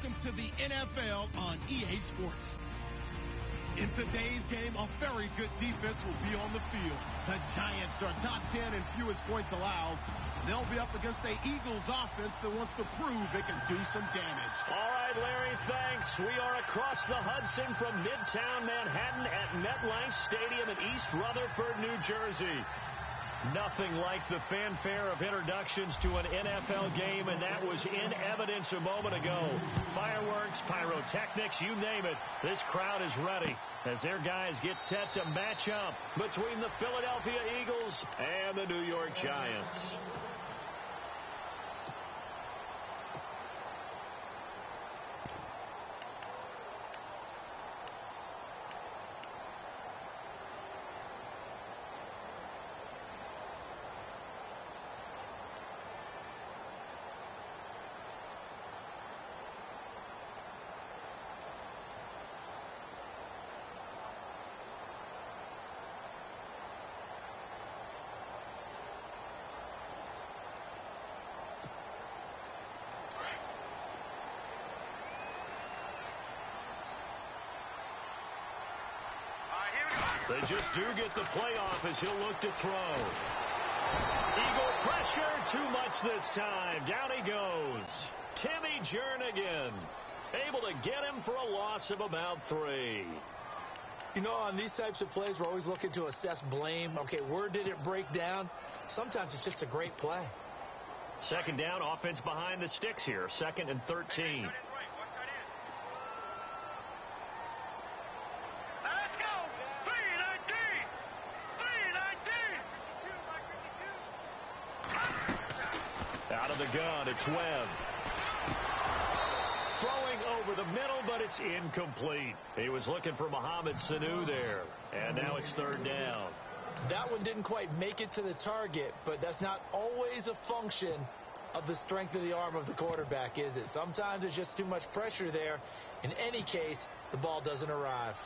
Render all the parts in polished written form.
welcome to the NFL on EA Sports. In today's game, a very good defense will be on the field. The Giants are top 10 in fewest points allowed. They'll be up against the Eagles offense that wants to prove it can do some damage. All right, Larry, thanks. We are across the Hudson from Midtown Manhattan at MetLife Stadium in East Rutherford, New Jersey. Nothing like the fanfare of introductions to an NFL game, and that was in evidence a moment ago. Fireworks, pyrotechnics, you name it. This crowd is ready as their guys get set to match up between the Philadelphia Eagles and the New York Giants. They just do get the playoff as he'll look to throw. Eagle pressure, too much this time. Down he goes. Timmy Jernigan able to get him for a loss of about 3. You know, on these types of plays, we're always looking to assess blame. Okay, where did it break down? Sometimes it's just a great play. Second down, offense behind the sticks here. 2nd and 13. Out of the gun, it's Webb. Throwing over the middle, but it's incomplete. He was looking for Mohamed Sanu there, and now it's 3rd down. That one didn't quite make it to the target, but that's not always a function of the strength of the arm of the quarterback, is it? Sometimes there's just too much pressure there. In any case, the ball doesn't arrive.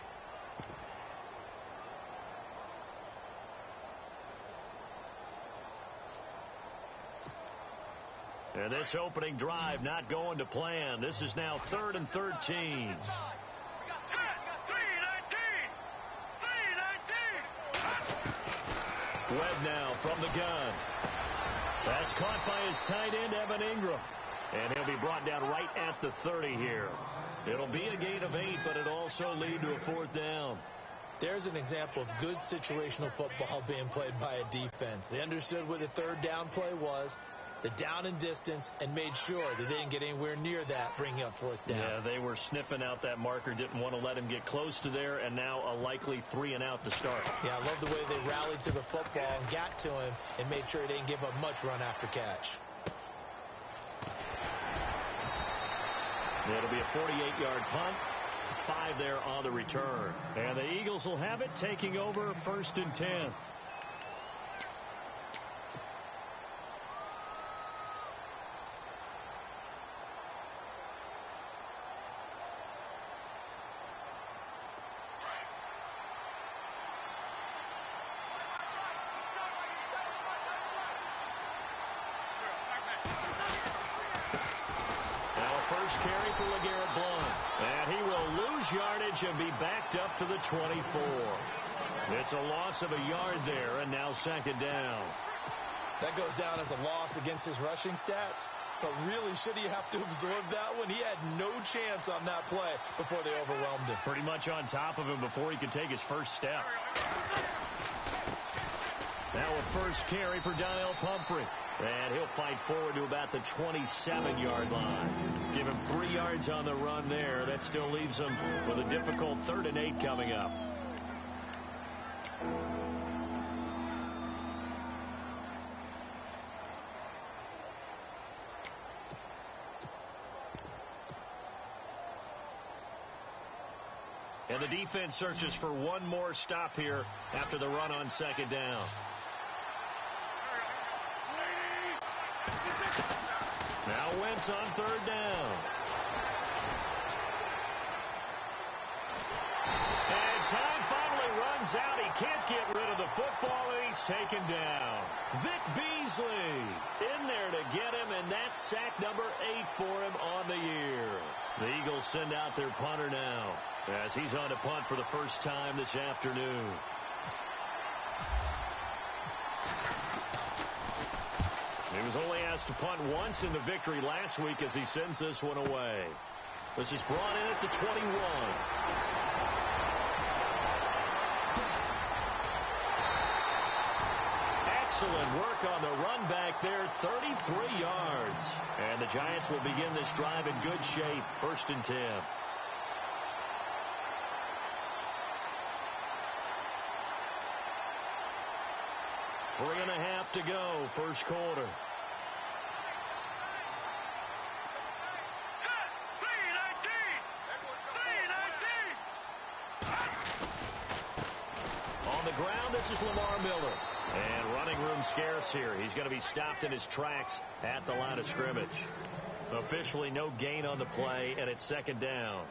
And this opening drive not going to plan. This is now 3rd and 13. Webb now from the gun. That's caught by his tight end, Evan Ingram. And he'll be brought down right at the 30 here. It'll be a gain of 8, but it'll also lead to a 4th down. There's an example of good situational football being played by a defense. They understood what the 3rd down play was, the down and distance, and made sure that they didn't get anywhere near that, bringing up 4th down. Yeah, they were sniffing out that marker, didn't want to let him get close to there, and now a likely 3 and out to start. Yeah, I love the way they rallied to the football and got to him and made sure he didn't give up much run after catch. It'll be a 48-yard punt. 5 there on the return. And the Eagles will have it, taking over 1st and 10. Carry for LeGarrette Blount. And he will lose yardage and be backed up to the 24. It's a loss of a yard there, and now 2nd down. That goes down as a loss against his rushing stats. But really, should he have to absorb that one? He had no chance on that play before they overwhelmed him. Pretty much on top of him before he could take his first step. Now a first carry for Donnell Pumphrey. And he'll fight forward to about the 27-yard line. Give him 3 yards on the run there. That still leaves him with a difficult 3rd and 8 coming up. And the defense searches for one more stop here after the run on 2nd down. Now Wentz on 3rd down. And time finally runs runs out. He can't get rid of the football, and he's taken down. Vic Beasley in there to get him, and that's sack number 8 for him on the year. The Eagles send out their punter now as he's on to punt for the first time this afternoon. He was only asked to punt once in the victory last week as he sends this one away. This is brought in at the 21. Excellent work on the run back there, 33 yards. And the Giants will begin this drive in good shape, 1st and 10. Three and a half to go, first quarter. On the ground, this is Lamar Miller. And running room scarce here. He's going to be stopped in his tracks at the line of scrimmage. Officially no gain on the play, and it's 2nd down.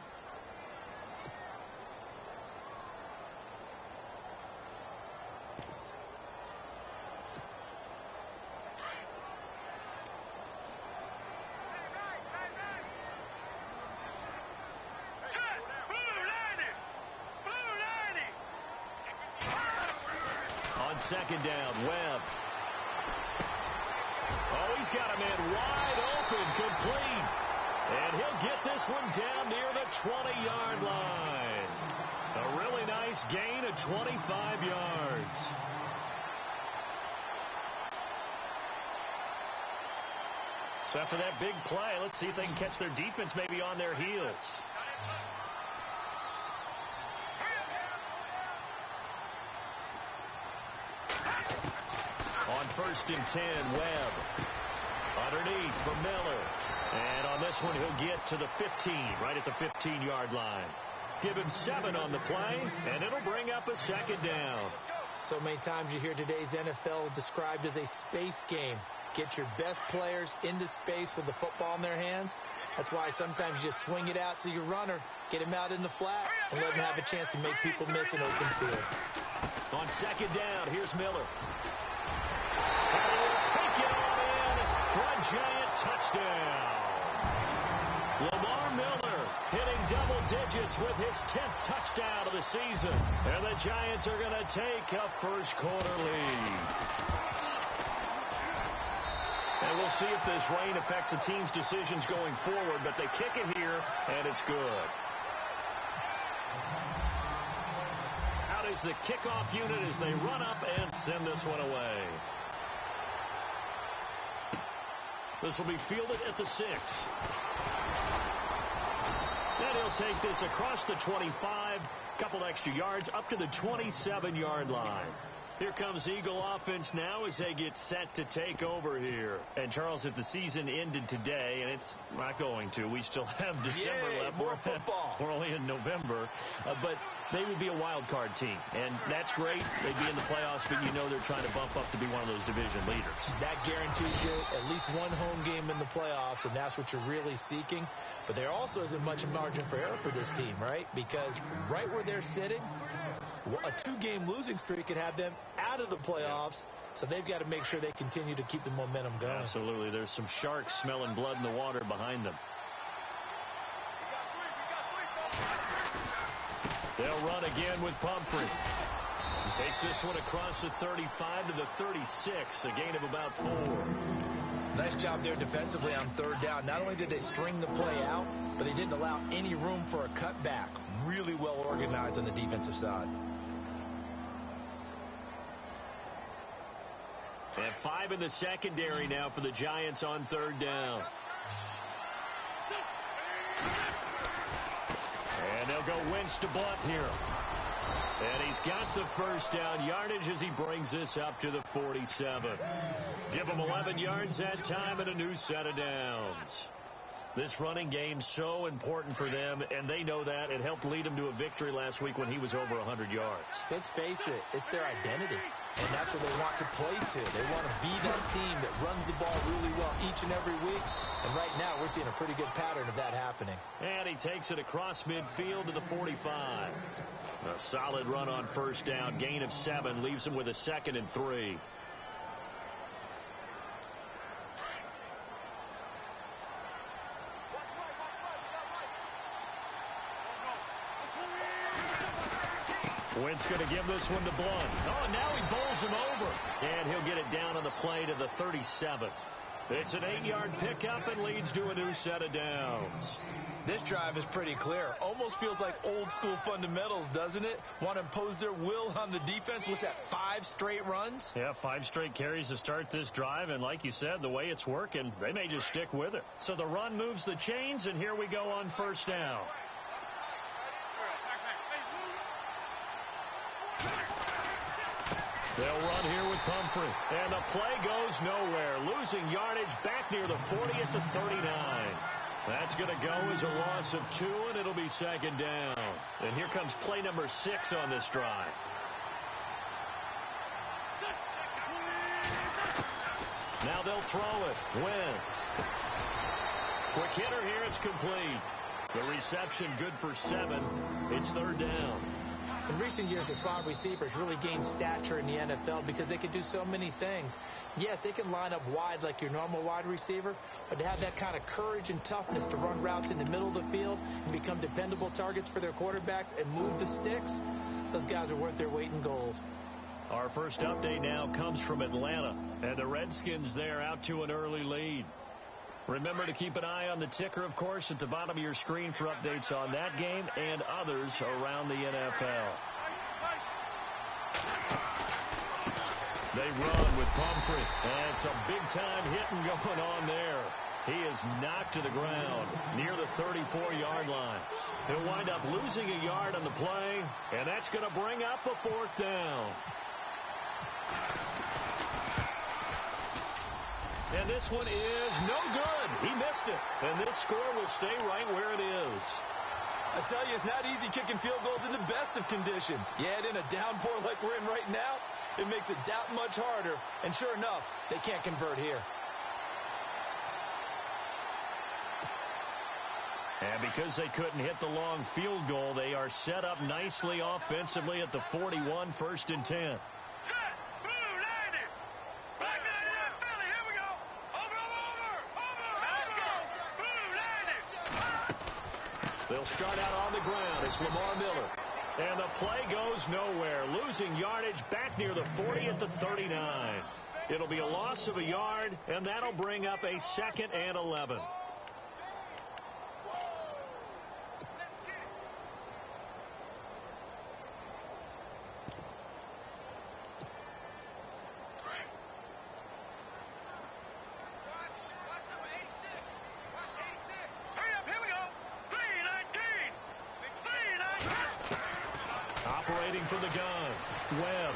On 2nd down, Webb. Oh, he's got a man wide open, complete. And he'll get this one down near the 20-yard line. A really nice gain of 25 yards. So after that big play, let's see if they can catch their defense maybe on their heels. On 1st and 10, Webb. Underneath for Miller. And on this one, he'll get to the 15, right at the 15-yard line. Give him 7 on the play, and it'll bring up a 2nd down. So many times you hear today's NFL described as a space game. Get your best players into space with the football in their hands. That's why sometimes you swing it out to your runner, get him out in the flat, and let him have a chance to make people miss an open field. On 2nd down, here's Miller. And he will take it on in for a Giant touchdown. Lamar Miller hitting double digits with his 10th touchdown of the season. And the Giants are going to take a first quarter lead. And we'll see if this rain affects the team's decisions going forward, but they kick it here, and it's good. Out is the kickoff unit as they run up and send this one away. This will be fielded at the 6. And he'll take this across the 25, couple extra yards, up to the 27-yard line. Here comes Eagle offense now as they get set to take over here. And, Charles, if the season ended today, and it's not going to, we still have December left. More football. We're only in November. But they would be a wild card team. And that's great. They'd be in the playoffs, but you know they're trying to bump up to be one of those division leaders. That guarantees you at least one home game in the playoffs, and that's what you're really seeking. But there also isn't much margin for error for this team, right? Because right where they're sitting, a 2-game losing streak could have them out of the playoffs, so they've got to make sure they continue to keep the momentum going. Absolutely. There's some sharks smelling blood in the water behind them. They'll run again with Pumphrey. He takes this one across the 35 to the 36, a gain of about 4. Nice job there defensively on 3rd down. Not only did they string the play out, but they didn't allow any room for a cutback. Really well organized on the defensive side. And 5 in the secondary now for the Giants on 3rd down. And they'll go Wentz to Blunt here. And he's got the first down yardage as he brings this up to the 47. Give him 11 yards that time and a new set of downs. This running game so important for them, and they know that. It helped lead them to a victory last week when he was over 100 yards. Let's face it, it's their identity, and that's what they want to play to. They want to be that team that runs the ball really well each and every week, and right now we're seeing a pretty good pattern of that happening. And he takes it across midfield to the 45. A solid run on first down. Gain of 7 leaves him with a 2nd and 3. Wentz going to give this one to Blunt. Oh, and now he bowls him over. And he'll get it down on the play to the 37. It's an 8-yard pickup and leads to a new set of downs. This drive is pretty clear. Almost feels like old school fundamentals, doesn't it? Want to impose their will on the defense. What's that, 5 straight runs? Yeah, 5 straight carries to start this drive. And like you said, the way it's working, they may just stick with it. So the run moves the chains, and here we go on first down. They'll run here with Pumphrey. And the play goes nowhere. Losing yardage back near the 40 at the 39. That's going to go as a loss of 2, and it'll be 2nd down. And here comes play number 6 on this drive. Now they'll throw it. Wentz. Quick hitter here. It's complete. The reception good for 7. It's 3rd down. In recent years, the slot receivers really gained stature in the NFL because they can do so many things. Yes, they can line up wide like your normal wide receiver, but to have that kind of courage and toughness to run routes in the middle of the field and become dependable targets for their quarterbacks and move the sticks, those guys are worth their weight in gold. Our first update now comes from Atlanta, and the Redskins there out to an early lead. Remember to keep an eye on the ticker, of course, at the bottom of your screen for updates on that game and others around the NFL. They run with Pumphrey, and some big-time hitting going on there. He is knocked to the ground near the 34-yard line. He'll wind up losing a yard on the play, and that's going to bring up a 4th down. And this one is no good. He missed it. And this score will stay right where it is. I tell you, it's not easy kicking field goals in the best of conditions. Yet in a downpour like we're in right now, it makes it that much harder. And sure enough, they can't convert here. And because they couldn't hit the long field goal, they are set up nicely offensively at the 41, 1st and 10. They'll start out on the ground. It's Lamar Miller. And the play goes nowhere. Losing yardage back near the 40 at the 39. It'll be a loss of a yard, and that'll bring up a 2nd and 11. Operating from the gun, Webb.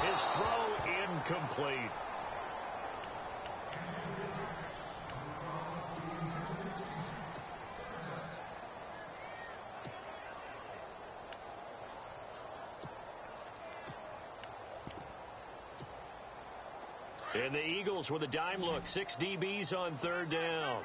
His throw incomplete. And the Eagles with a dime look. 6 DBs on 3rd down.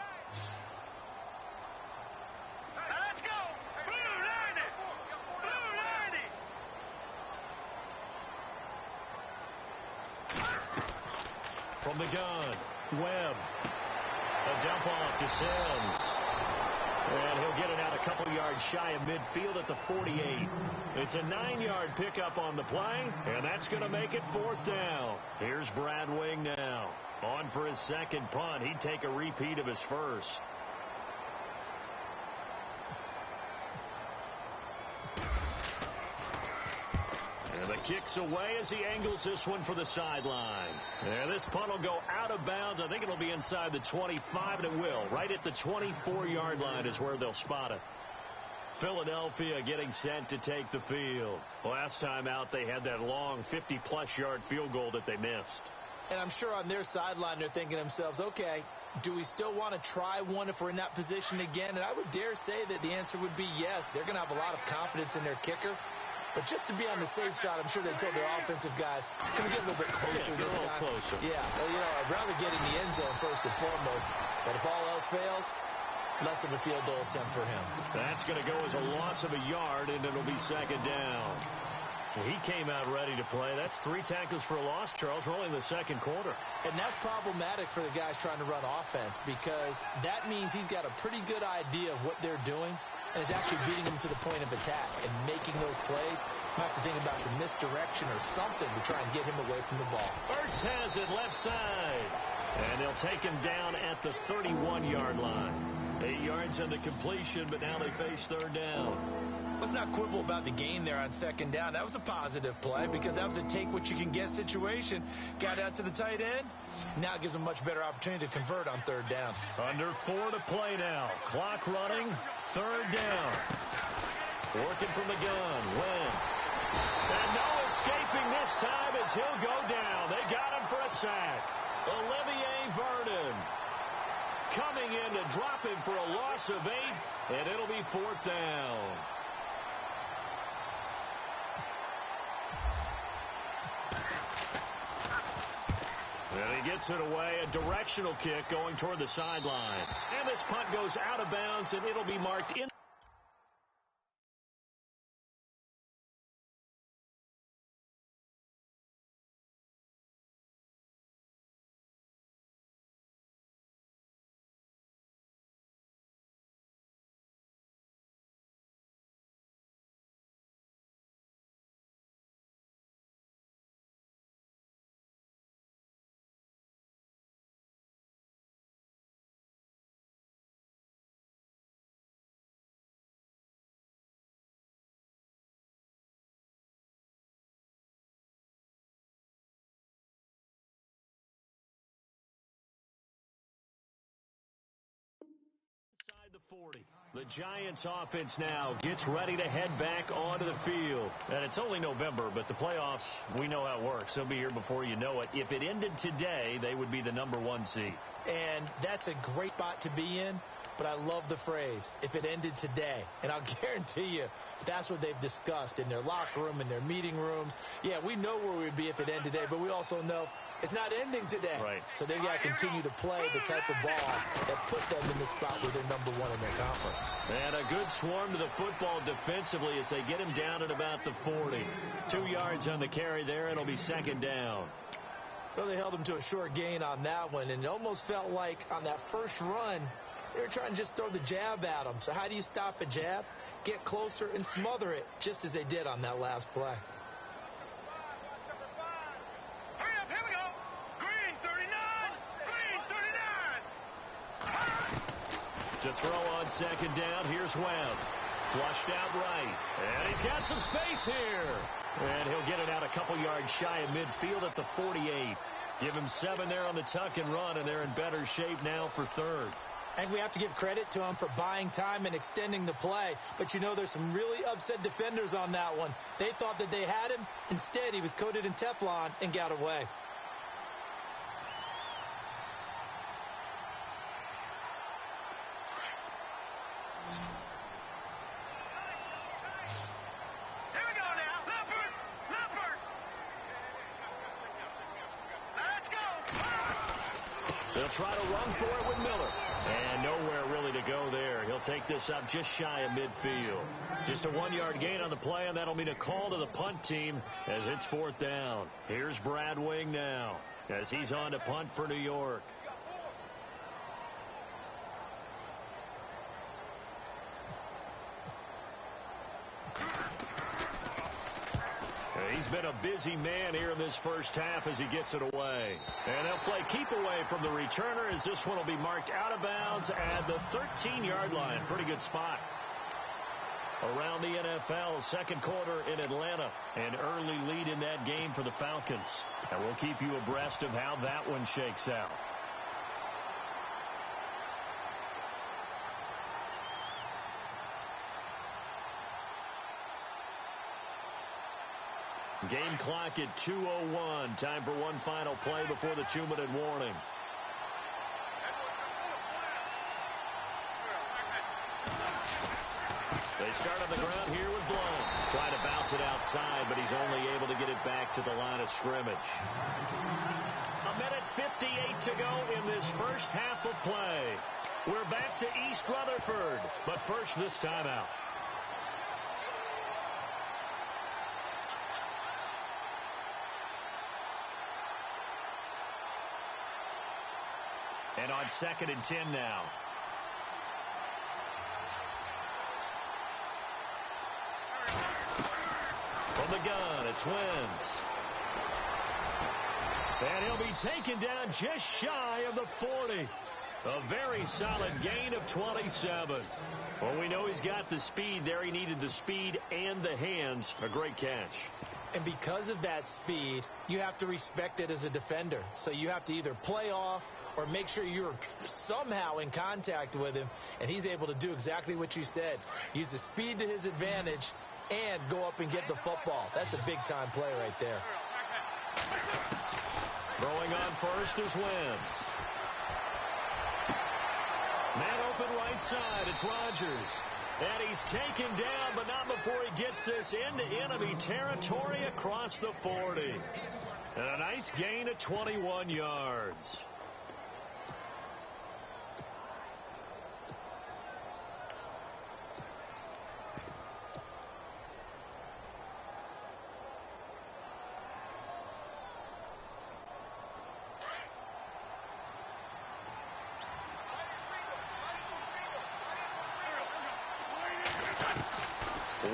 From the gun, Webb. A dump off to Sims. And he'll get it out a couple yards shy of midfield at the 48. It's a 9-yard pickup on the play, and that's going to make it 4th down. Here's Brad Wing now. On for his 2nd punt. He'd take a repeat of his first. And the kick's away as he angles this one for the sideline. And this punt will go out of bounds. I think it'll be inside the 25, and it will. Right at the 24-yard line is where they'll spot it. Philadelphia getting set to take the field. Last time out, they had that long 50-plus yard field goal that they missed. And I'm sure on their sideline they're thinking to themselves, okay, do we still want to try one if we're in that position again? And I would dare say that the answer would be yes. They're going to have a lot of confidence in their kicker. But just to be on the safe side, I'm sure they told their offensive guys, can we get a little bit closer this time? Closer. Yeah, well, I'd rather get in the end zone first and foremost. But if all else fails, less of a field goal attempt for him. That's going to go as a loss of a yard, and it'll be second down. He came out ready to play. That's 3 tackles for a loss, Charles. We're only in the second quarter. And that's problematic for the guys trying to run offense, because that means he's got a pretty good idea of what they're doing and is actually beating them to the point of attack and making those plays. Might have to think about some misdirection or something to try and get him away from the ball. Ertz has it left side. And they'll take him down at the 31-yard line. 8 yards on the completion, but now they face third down. Let's not quibble about the gain there on second down. That was a positive play because that was a take-what-you-can-get situation. Got out to the tight end. Now it gives them a much better opportunity to convert on third down. Under 4 to play now. Clock running. Third down. Working from the gun. Wentz. And no escaping this time as he'll go down. They got him for a sack. Olivier Vernon coming in to drop him for a loss of 8, and it'll be fourth down. And he gets it away, a directional kick going toward the sideline. And this punt goes out of bounds, and it'll be marked in. The 40. The Giants offense now gets ready to head back onto the field. And it's only November, but the playoffs, we know how it works. They'll be here before you know it. If it ended today, they would be the number 1 seed. And that's a great spot to be in, but I love the phrase, if it ended today. And I'll guarantee you that's what they've discussed in their locker room, in their meeting rooms. Yeah, we know where we'd be if it ended today, but we also know it's not ending today. Right. So they've got to continue to play the type of ball that put them in the spot where they're number 1 in their conference. And a good swarm to the football defensively as they get him down at about the 40. 2 yards on the carry there. It'll be second down. Well, they held him to a short gain on that one, and it almost felt like on that first run, they were trying to just throw the jab at him. So how do you stop a jab? Get closer and smother it, just as they did on that last play. Hurry up, here we go. Green 39, green 39. To throw on second down, here's Webb. Flushed out right. And he's got some space here. And he'll get it out a couple yards shy of midfield at the 48. Give him 7 there on the tuck and run, and they're in better shape now for third. And we have to give credit to him for buying time and extending the play. But, you know, there's some really upset defenders on that one. They thought that they had him. Instead, he was coated in Teflon and got away. Here we go now. Leopard, Leopard. Let's go. They'll try to run for it with Miller. And nowhere really to go there. He'll take this up just shy of midfield. Just a 1-yard gain on the play, and that'll mean a call to the punt team as it's fourth down. Here's Brad Wing now as he's on to punt for New York. He's been a busy man here in this first half as he gets it away. And they'll play keep away from the returner as this one will be marked out of bounds at the 13-yard line. Pretty good spot. Around the NFL, second quarter in Atlanta. An early lead in that game for the Falcons. And we'll keep you abreast of how that one shakes out. Game clock at 2:01. Time for one final play before the 2-minute warning. They start on the ground here with Blount. Trying to bounce it outside, but he's only able to get it back to the line of scrimmage. 1:58 to go in this first half of play. We're back to East Rutherford, but first this timeout. And on 2nd and 10 now. From the gun, it's Wentz. And he'll be taken down just shy of the 40. A very solid gain of 27. Well, we know he's got the speed there. He needed the speed and the hands. A great catch. And because of that speed, you have to respect it as a defender. So you have to either play off or make sure you're somehow in contact with him. And he's able to do exactly what you said. Use the speed to his advantage and go up and get the football. That's a big-time play right there. Throwing on first is Wentz. Man open right side. It's Rodgers. And he's taken down, but not before he gets this into enemy territory across the 40. And a nice gain of 21 yards.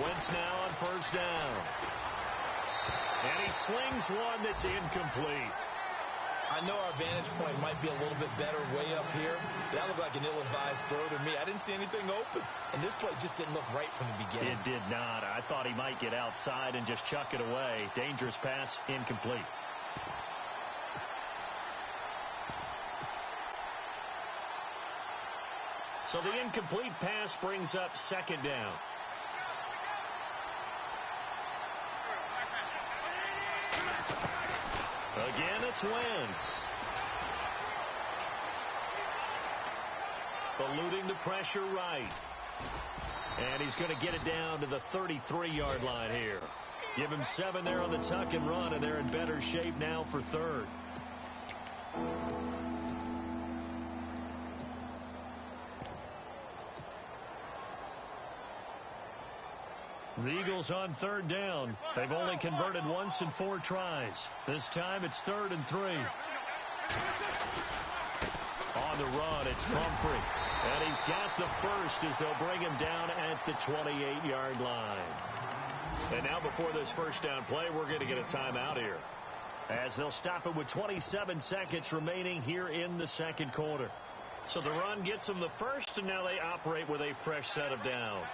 Wentz now on first down. And he slings one that's incomplete. I know our vantage point might be a little bit better way up here. That looked like an ill-advised throw to me. I didn't see anything open. And this play just didn't look right from the beginning. It did not. I thought he might get outside and just chuck it away. Dangerous pass, incomplete. So the incomplete pass brings up 2nd down. Again, it's Wentz. Eluding the pressure right. And he's going to get it down to the 33-yard line here. Give him 7 there on the tuck and run, and they're in better shape now for 3rd. The Eagles on 3rd down. They've only converted once in 4 tries. This time it's 3rd and 3. On the run, it's Pumphrey. And he's got the first as they'll bring him down at the 28-yard line. And now before this first down play, we're going to get a timeout here, as they'll stop it with 27 seconds remaining here in the 2nd quarter. So the run gets them the first, and now they operate with a fresh set of downs.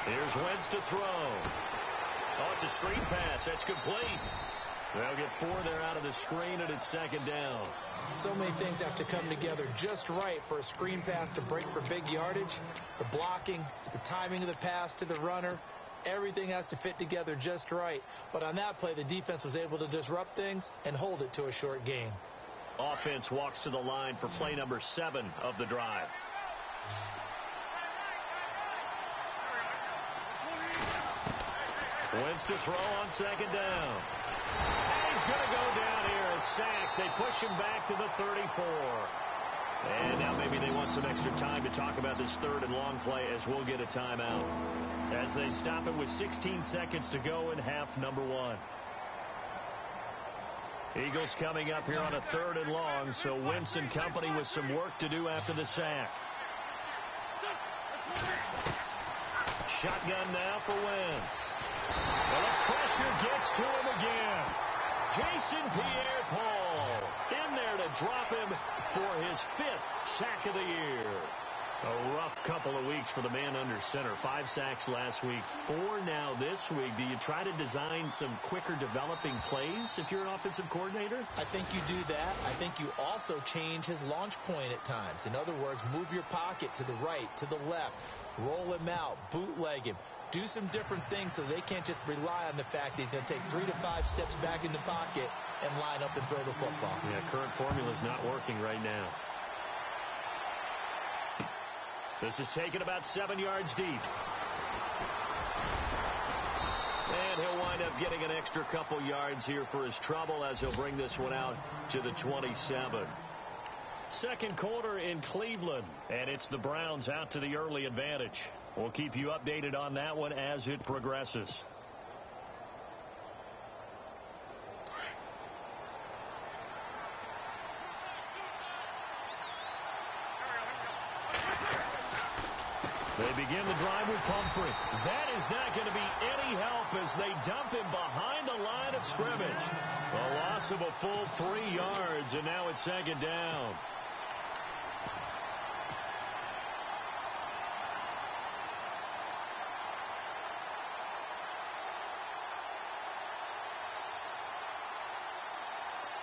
Here's Wentz to throw. Oh, it's a screen pass. That's complete. They'll get 4 there out of the screen, and it's 2nd down. So many things have to come together just right for a screen pass to break for big yardage. The blocking, the timing of the pass to the runner, everything has to fit together just right. But on that play, the defense was able to disrupt things and hold it to a short gain. Offense walks to the line for play number 7 of the drive. Wentz to throw on 2nd down. And he's going to go down here, a sack. They push him back to the 34. And now maybe they want some extra time to talk about this 3rd and long play, as we'll get a timeout, as they stop it with 16 seconds to go in half number 1. Eagles coming up here on a 3rd and long, so Wentz and company with some work to do after the sack. Shotgun now for Wentz. Well, the pressure gets to him again. Jason Pierre-Paul in there to drop him for his 5th sack of the year. A rough couple of weeks for the man under center. 5 sacks last week, 4 now this week. Do you try to design some quicker developing plays if you're an offensive coordinator? I think you do that. I think you also change his launch point at times. In other words, move your pocket to the right, to the left, roll him out, bootleg him. Do some different things so they can't just rely on the fact that he's going to take 3 to 5 steps back in the pocket and line up and throw the football. Yeah, current formula is not working right now. This is taken about 7 yards deep. And he'll wind up getting an extra couple yards here for his trouble as he'll bring this one out to the 27. Second quarter in Cleveland, and it's the Browns out to the early advantage. We'll keep you updated on that one as it progresses. They begin the drive with Pumphrey. That is not going to be any help as they dump him behind the line of scrimmage. A loss of a full 3 yards, and now it's second down.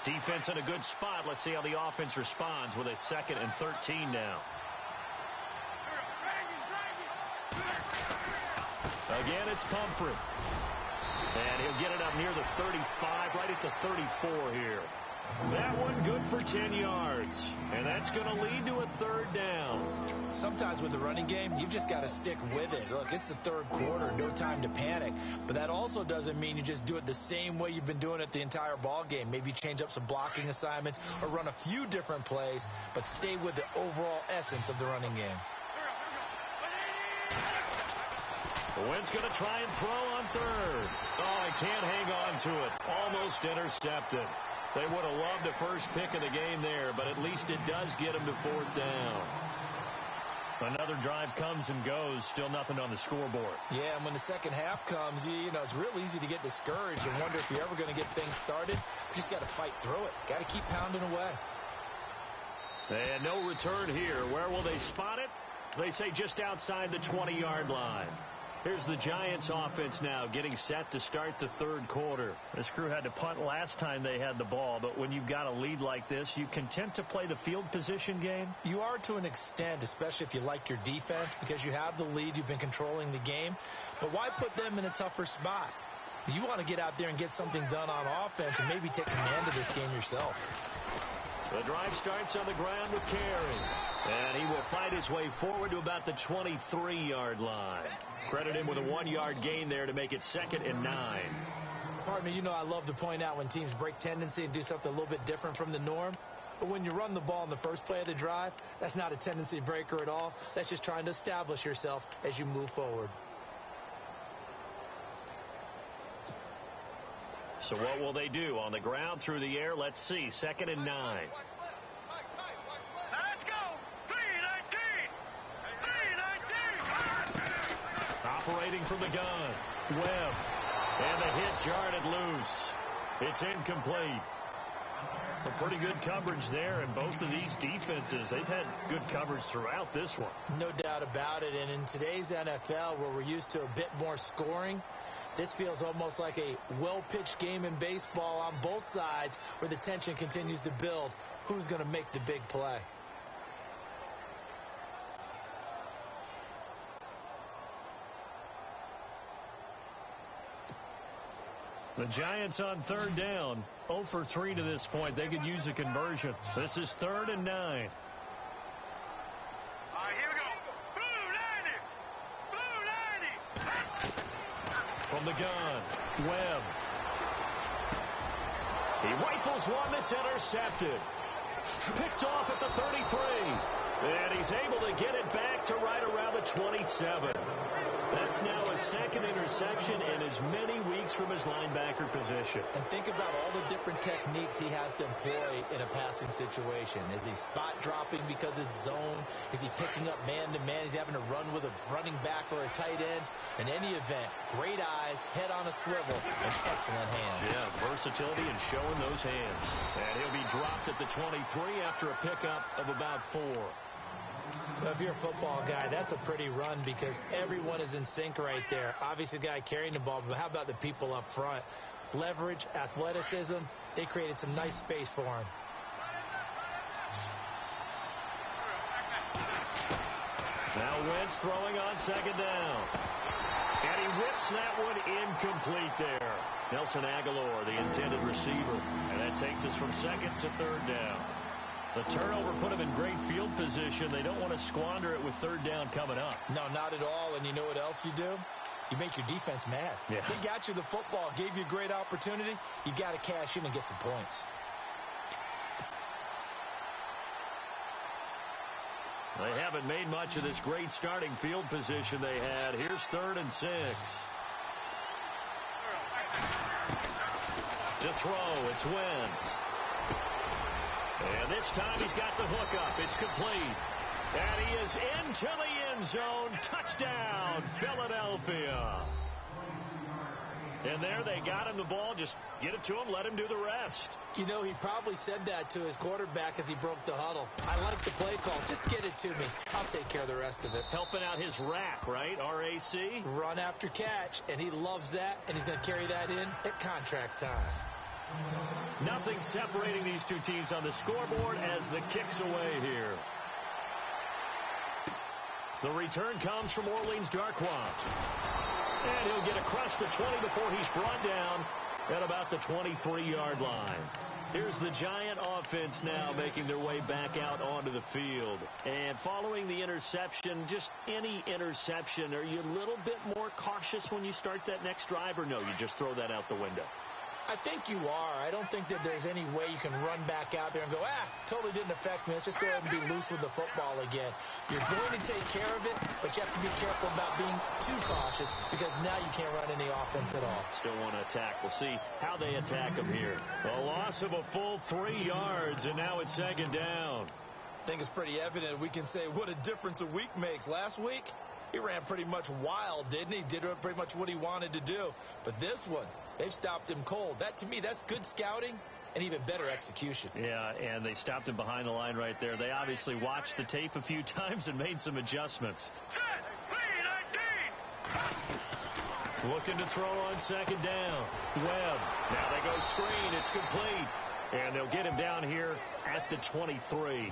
Defense in a good spot. Let's see how the offense responds with a 2nd and 13 now. Again, it's Pumphrey. And he'll get it up near the 35, right at the 34 here. That one good for 10 yards. And that's going to lead to a 3rd down. Sometimes with the running game, you've just got to stick with it. Look, it's the 3rd quarter, no time to panic. But that also doesn't mean you just do it the same way you've been doing it the entire ball game. Maybe change up some blocking assignments or run a few different plays, but stay with the overall essence of the running game. Wentz going to try and throw on 3rd. Oh, he can't hang on to it. Almost intercepted. They would have loved the first pick of the game there, but at least it does get him to 4th down. Another drive comes and goes. Still nothing on the scoreboard. Yeah, and when the second half comes, you know, it's real easy to get discouraged and wonder if you're ever going to get things started. You just got to fight through it. Got to keep pounding away. And no return here. Where will they spot it? They say just outside the 20-yard line. Here's the Giants offense now getting set to start the 3rd quarter. This crew had to punt last time they had the ball, but when you've got a lead like this, you content to play the field position game? You are to an extent, especially if you like your defense, because you have the lead, you've been controlling the game. But why put them in a tougher spot? You want to get out there and get something done on offense and maybe take command of this game yourself. The drive starts on the ground with Carey. And he will fight his way forward to about the 23-yard line. Credit him with a 1-yard gain there to make it 2nd and 9. Partner, you know I love to point out when teams break tendency and do something a little bit different from the norm. But when you run the ball in the first play of the drive, that's not a tendency breaker at all. That's just trying to establish yourself as you move forward. So what will they do? On the ground, through the air, let's see. 2nd and 9. Let's go. 3-19. Operating from the gun. Webb. And the hit jarred loose. It's incomplete. A pretty good coverage there, and both of these defenses, they've had good coverage throughout this one. No doubt about it. And in today's NFL, where we're used to a bit more scoring, this feels almost like a well-pitched game in baseball on both sides where the tension continues to build. Who's going to make the big play? The Giants on 3rd down. 0 for 3 to this point. They could use a conversion. This is 3rd and 9. All right, here we go. Blue 90. From the gun, Webb. He rifles one that's intercepted. Picked off at the 33. And he's able to get it back to right around the 27. That's now a 2nd interception in as many weeks from his linebacker position. And think about all the different techniques he has to employ in a passing situation. Is he spot dropping because it's zone? Is he picking up man-to-man? Is he having to run with a running back or a tight end? In any event, great eyes, head on a swivel, and excellent hands. Yeah, versatility and showing those hands. And he'll be dropped at the 23 after a pickup of about 4. Well, if you're a football guy, that's a pretty run because everyone is in sync right there. Obviously, the guy carrying the ball, but how about the people up front? Leverage, athleticism, they created some nice space for him. Now Wentz throwing on 2nd down. And he whips that one incomplete there. Nelson Aguilar, the intended receiver. And that takes us from 2nd to 3rd down. The turnover put them in great field position. They don't want to squander it with 3rd down coming up. No, not at all. And you know what else you do? You make your defense mad. Yeah. They got you the football, gave you a great opportunity. You got to cash in and get some points. They haven't made much of this great starting field position they had. Here's 3rd and 6. To throw, it's Wentz. And this time he's got the hook up. It's complete. And he is into the end zone. Touchdown, Philadelphia. And there they got him the ball. Just get it to him, let him do the rest. You know, he probably said that to his quarterback as he broke the huddle. I like the play call. Just get it to me. I'll take care of the rest of it. Helping out his rack, right? R-A-C? Run after catch, and he loves that, and he's going to carry that in at contract time. Nothing separating these two teams on the scoreboard as the kick's away here. The return comes from Orleans Darkwa. And he'll get across the 20 before he's brought down at about the 23-yard line. Here's the Giant offense now making their way back out onto the field. And following the interception, just any interception, are you a little bit more cautious when you start that next drive, or no, you just throw that out the window? I think you are. I don't think that there's any way you can run back out there and go, totally didn't affect me. Let's just go ahead and be loose with the football again. You're going to take care of it, but you have to be careful about being too cautious because now you can't run any offense at all. Still want to attack. We'll see how they attack him here. A loss of a full 3 yards, and now it's 2nd down. I think it's pretty evident. We can say what a difference a week makes. Last week, he ran pretty much wild, didn't he? Did pretty much what he wanted to do. But this one, they've stopped him cold. That, to me, that's good scouting and even better execution. Yeah, and they stopped him behind the line right there. They obviously watched the tape a few times and made some adjustments. Looking to throw on 2nd down. Webb. Now they go screen. It's complete. And they'll get him down here at the 23.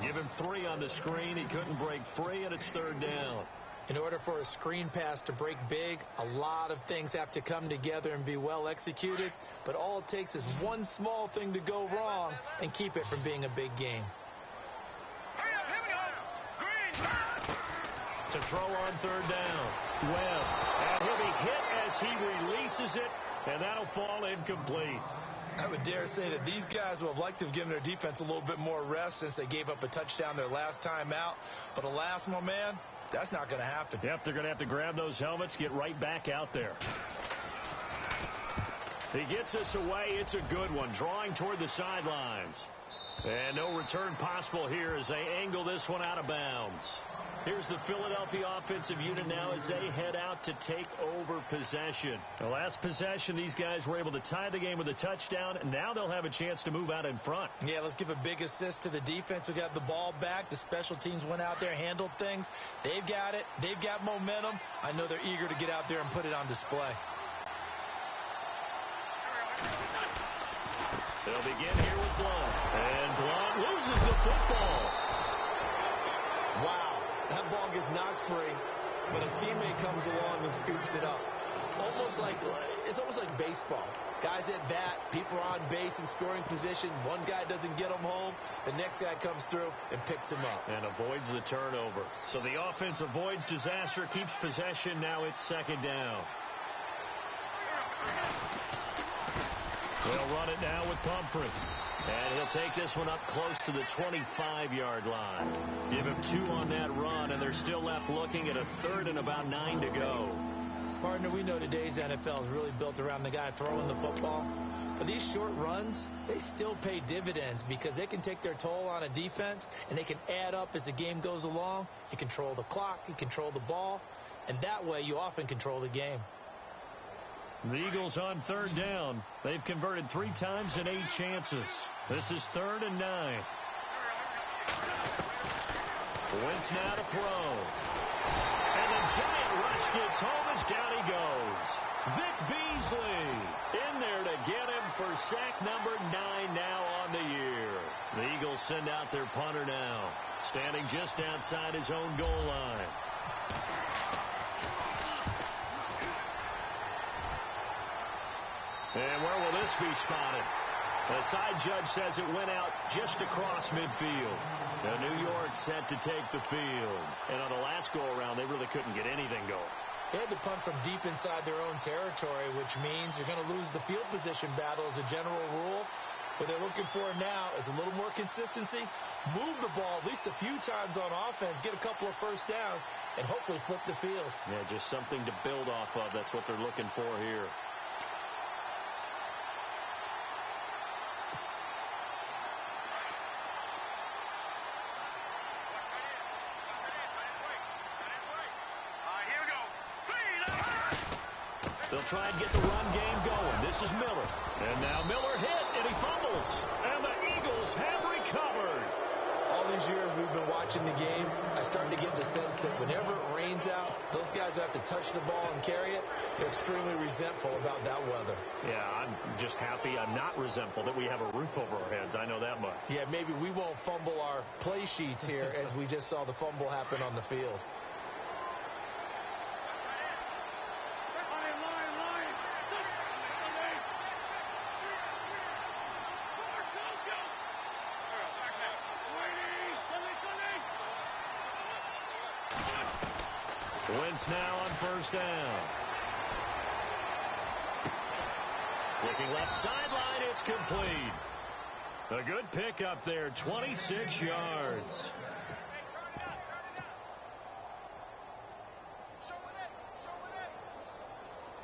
Give him 3 on the screen. He couldn't break free, and it's 3rd down. In order for a screen pass to break big, a lot of things have to come together and be well executed. But all it takes is one small thing to go wrong and keep it from being a big game. To throw on 3rd down. Webb. And he'll be hit as he releases it, and that'll fall incomplete. I would dare say that these guys would have liked to have given their defense a little bit more rest since they gave up a touchdown their last time out. But alas, my man, that's not going to happen. Yep, they're going to have to grab those helmets, get right back out there. He gets us away. It's a good one, drawing toward the sidelines. And no return possible here as they angle this one out of bounds. Here's the Philadelphia offensive unit now as they head out to take over possession. The last possession, these guys were able to tie the game with a touchdown, and now they'll have a chance to move out in front. Yeah, let's give a big assist to the defense who got the ball back. The special teams went out there, handled things. They've got it. They've got momentum. I know they're eager to get out there and put it on display. They'll begin here with Blunt. And Blunt loses the football. Wow. That ball gets knocked free, but a teammate comes along and scoops it up. It's almost like baseball. Guys at bat, people are on base in scoring position. One guy doesn't get them home. The next guy comes through and picks him up. And avoids the turnover. So the offense avoids disaster, keeps possession. Now it's 2nd down. They'll run it now with Pumphrey. And he'll take this one up close to the 25-yard line. Give him 2 on that run, and they're still left looking at a 3rd and about 9 to go. Partner, we know today's NFL is really built around the guy throwing the football. But these short runs, they still pay dividends because they can take their toll on a defense, and they can add up as the game goes along. You control the clock, you control the ball, and that way you often control the game. The Eagles on 3rd down. They've converted 3 times in 8 chances. This is 3rd and 9. Wentz now to throw. And the Giant rush gets home as down he goes. Vic Beasley in there to get him for sack number 9 now on the year. The Eagles send out their punter now, standing just outside his own goal line. And where will this be spotted? The side judge says it went out just across midfield. Now New York set to take the field. And on the last go-around, they really couldn't get anything going. They had to punt from deep inside their own territory, which means you're going to lose the field position battle as a general rule. What they're looking for now is a little more consistency, move the ball at least a few times on offense, get a couple of first downs, and hopefully flip the field. Yeah, just something to build off of. That's what they're looking for here. They'll try and get the run game going. This is Miller. And now Miller hit, and he fumbles. And the Eagles have recovered. All these years we've been watching the game, I start to get the sense that whenever it rains out, those guys who have to touch the ball and carry it, they're extremely resentful about that weather. Yeah, I'm just happy I'm not resentful that we have a roof over our heads. I know that much. Yeah, maybe we won't fumble our play sheets here as we just saw the fumble happen on the field. Wentz now on first down. Looking left sideline, it's complete. A good pick up there, 26 yards.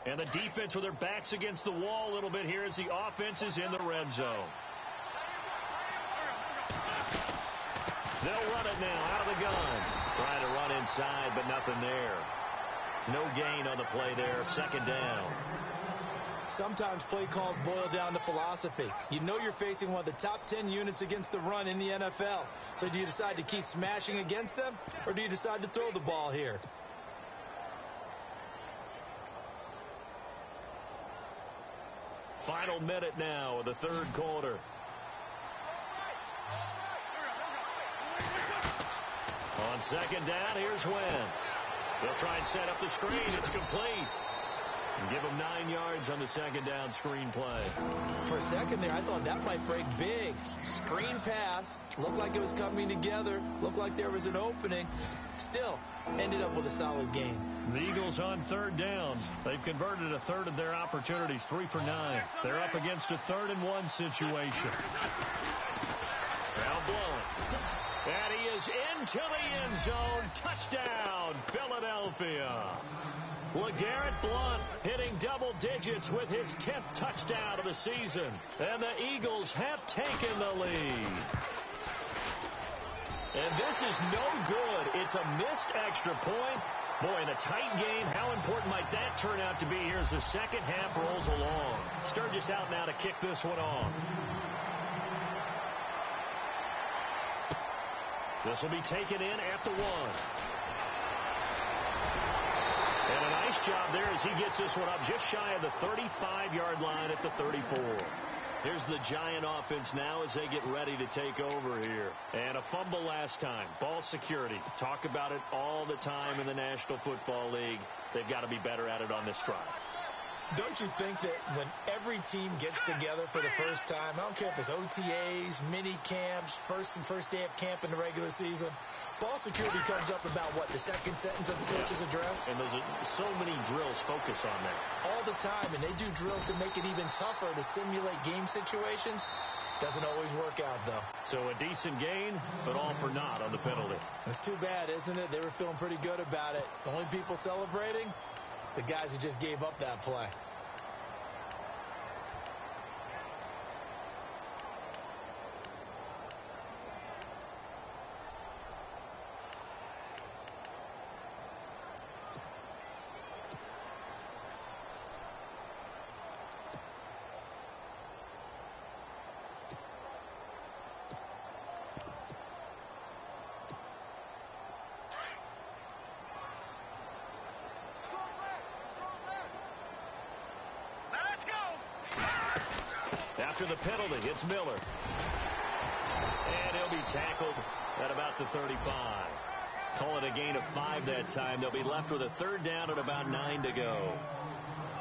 And the defense with their backs against the wall a little bit here as the offense is in the red zone. They'll run it now out of the gun. Trying to run inside, but nothing there. No gain on the play there. Second down. Sometimes play calls boil down to philosophy. You know you're facing one of the top 10 units against the run in the NFL. So do you decide to keep smashing against them, or do you decide to throw the ball here? Final minute now of the third quarter. On second down, here's Wentz. They'll try and set up the screen. It's complete. And give him 9 yards on the second down screen play. For a second there, I thought that might break big. Screen pass. Looked like it was coming together. Looked like there was an opening. Still, ended up with a solid game. The Eagles on third down. They've converted a third of their opportunities, 3 for 9. They're up against a 3rd-and-1 situation. Now blown. And he is into the end zone. Touchdown, Philadelphia. LeGarrette Blount hitting double digits with his 10th touchdown of the season. And the Eagles have taken the lead. And this is no good. It's a missed extra point. Boy, in a tight game, how important might that turn out to be here as the second half rolls along? Sturgis out now to kick this one off. This will be taken in at the 1. And a nice job there as he gets this one up just shy of the 35-yard line at the 34. Here's the Giant offense now as they get ready to take over here. And a fumble last time. Ball security. Talk about it all the time in the National Football League. They've got to be better at it on this drive. Don't you think that when every team gets together for the first time, I don't care if it's OTAs, mini camps, first day of camp in the regular season, ball security comes up about, what, the second sentence of the coach's address? And there's so many drills focus on that. All the time, and they do drills to make it even tougher to simulate game situations. Doesn't always work out, though. So a decent gain, but all for naught on the penalty. It's too bad, isn't it? They were feeling pretty good about it. The only people celebrating? The guys who just gave up that play. After the penalty, it's Miller. And he'll be tackled at about the 35. Call it a gain of 5 that time. They'll be left with a 3rd down and about 9 to go.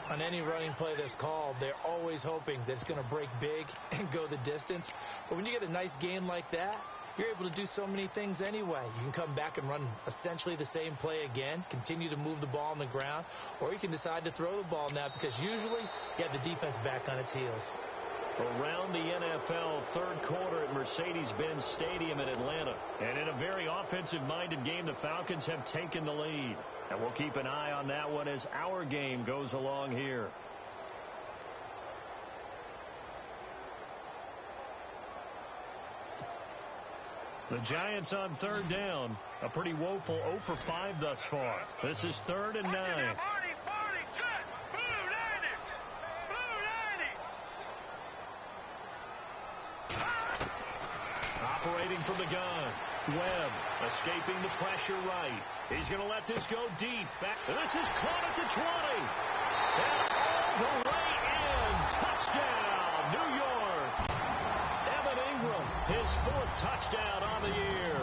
On any running play that's called, they're always hoping that it's going to break big and go the distance. But when you get a nice gain like that, you're able to do so many things anyway. You can come back and run essentially the same play again, continue to move the ball on the ground, or you can decide to throw the ball now because usually you have the defense back on its heels. Around the NFL, third quarter at Mercedes-Benz Stadium in Atlanta. And in a very offensive-minded game, the Falcons have taken the lead. And we'll keep an eye on that one as our game goes along here. The Giants on third down. A pretty woeful 0 for 5 thus far. This is 3rd and 9. Operating from the gun. Webb escaping the pressure right. He's going to let this go deep. Back. This is caught at the 20. And all the way in. Touchdown, New York. Evan Ingram, his 4th touchdown on the year.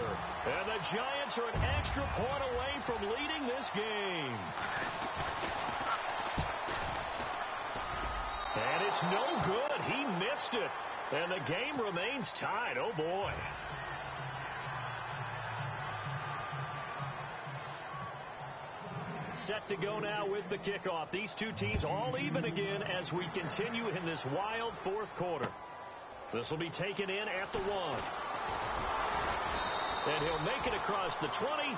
And the Giants are an extra point away from leading this game. And it's no good. He missed it. And the game remains tied. Oh, boy. Set to go now with the kickoff. These two teams all even again as we continue in this wild 4th quarter. This will be taken in at the 1. And he'll make it across the 20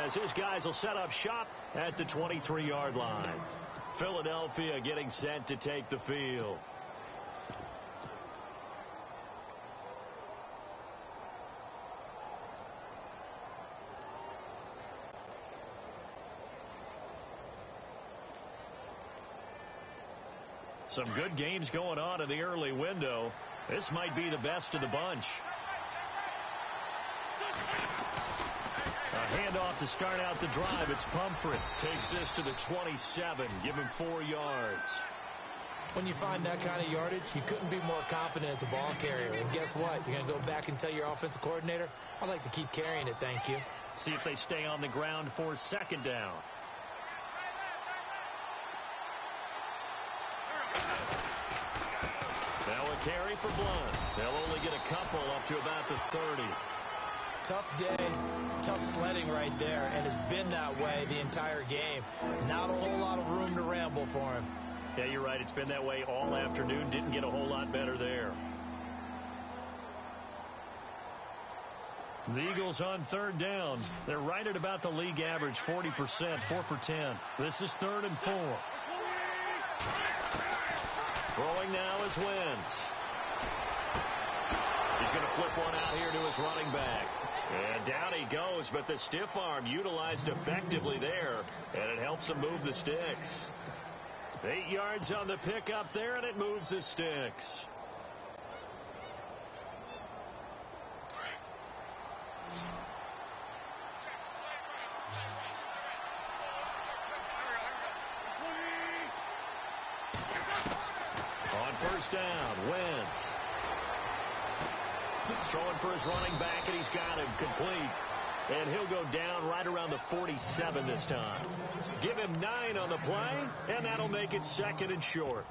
as his guys will set up shop at the 23-yard line. Philadelphia getting set to take the field. Some good games going on in the early window. This might be the best of the bunch. A handoff to start out the drive. It's Pumphrey. Takes this to the 27. Give him 4 yards. When you find that kind of yardage, you couldn't be more confident as a ball carrier. And guess what? You're going to go back and tell your offensive coordinator, I'd like to keep carrying it, thank you. See if they stay on the ground for 2nd down. Now a carry for Blunt. They'll only get a couple up to about the 30. Tough day, tough sledding right there, and it's been that way the entire game. Not a whole lot of room to ramble for him. Yeah, you're right. It's been that way all afternoon. Didn't get a whole lot better there. The Eagles on 3rd down. They're right at about the league average, 40%, 4 for 10. This is 3rd and 4. Throwing now is Wentz. He's going to flip one out here to his running back. And down he goes, but the stiff arm utilized effectively there, and it helps him move the sticks. 8 yards on the pickup there, and it moves the sticks. On 1st down, Wentz. Throwing for his running back, and he's got him complete. And he'll go down right around the 47 this time. Give him 9 on the play, and that'll make it 2nd and short.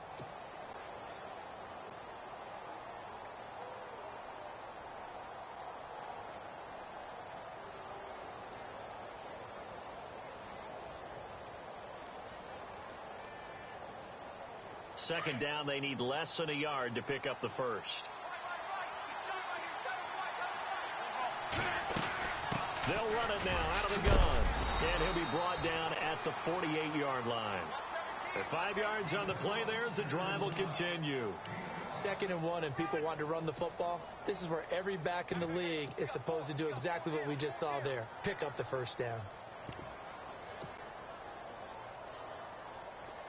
Second down, they need less than a yard to pick up the first. They'll run it now out of the gun. And he'll be brought down at the 48-yard line. At 5 yards on the play there as the drive will continue. 2nd and 1, and people want to run the football. This is where every back in the league is supposed to do exactly what we just saw there. Pick up the 1st down.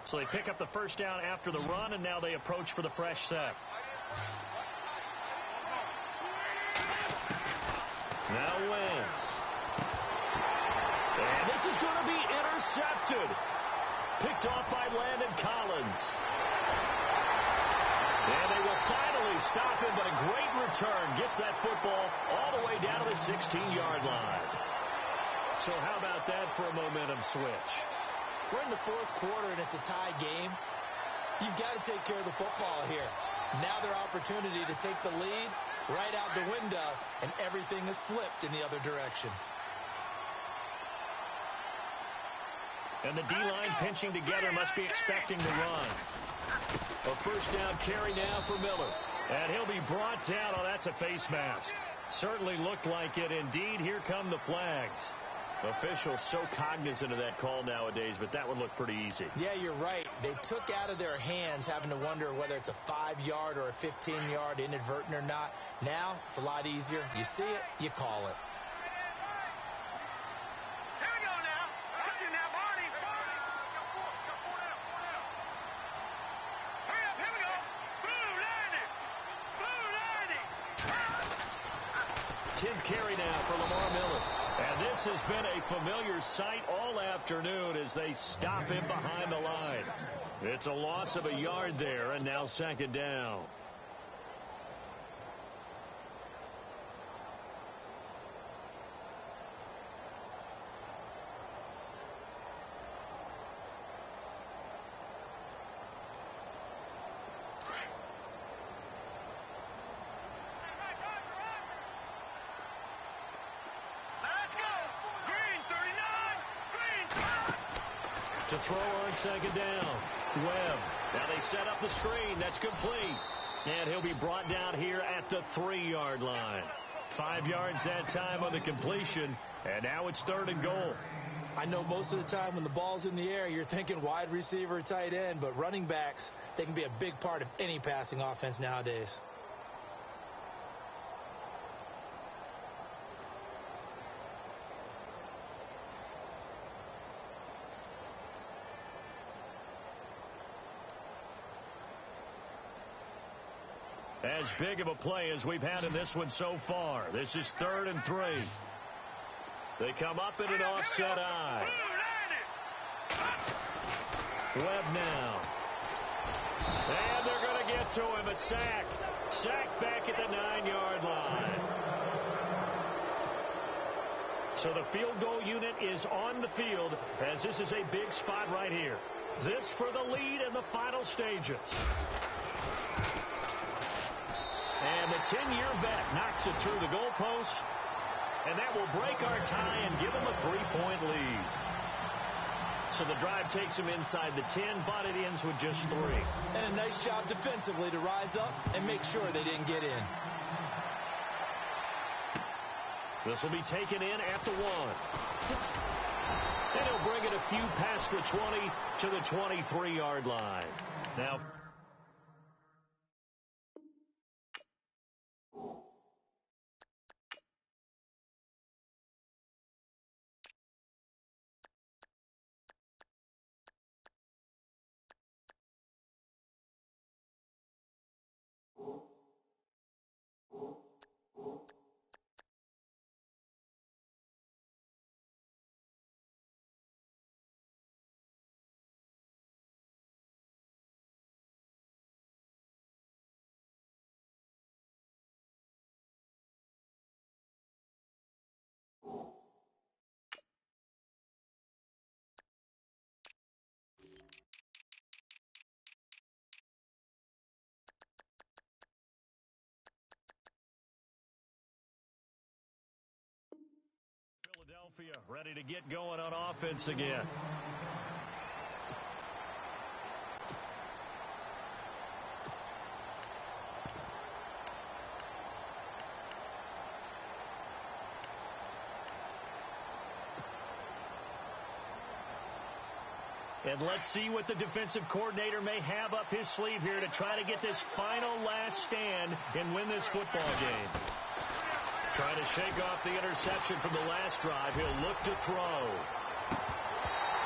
So they pick up the 1st down after the run, and now they approach for the fresh set. Now Wentz. And this is going to be intercepted. Picked off by Landon Collins. And they will finally stop him, but a great return. Gets that football all the way down to the 16-yard line. So how about that for a momentum switch? We're in the 4th quarter, and it's a tie game. You've got to take care of the football here. Now their opportunity to take the lead right out the window, and everything is flipped in the other direction. And the D-line pinching together must be expecting to run. A first down carry now for Miller. And he'll be brought down. Oh, that's a face mask. Certainly looked like it. Indeed, here come the flags. Officials so cognizant of that call nowadays, but that would look pretty easy. Yeah, you're right. They took out of their hands having to wonder whether it's a 5-yard or a 15-yard inadvertent or not. Now, it's a lot easier. You see it, you call it. Here we go now. Got you now, Barney. Hurry up, here we go. Blue 90. 10th carry now for Lamar Miller. And this has been a familiar sight all afternoon as they stop him behind the line. It's a loss of a yard there, and now second down. To throw on second down. Webb. Now they set up the screen. That's complete. And he'll be brought down here at the 3-yard line. 5 yards that time on the completion. And now it's 3rd and goal. I know most of the time when the ball's in the air, you're thinking wide receiver, tight end. But running backs, they can be a big part of any passing offense nowadays. As big of a play as we've had in this one so far. This is 3rd and 3. They come up in an offset eye. Webb now. And they're going to get to him. A sack. Sack back at the 9-yard line. So the field goal unit is on the field as this is a big spot right here. This for the lead in the final stages. And the 10-year vet knocks it through the goalpost. And that will break our tie and give them a 3-point lead. So the drive takes them inside the 10, but it ends with just 3. And a nice job defensively to rise up and make sure they didn't get in. This will be taken in at the 1. And he'll bring it a few past the 20 to the 23-yard line. Now, Philadelphia ready to get going on offense again. And let's see what the defensive coordinator may have up his sleeve here to try to get this final last stand and win this football game. Trying to shake off the interception from the last drive. He'll look to throw.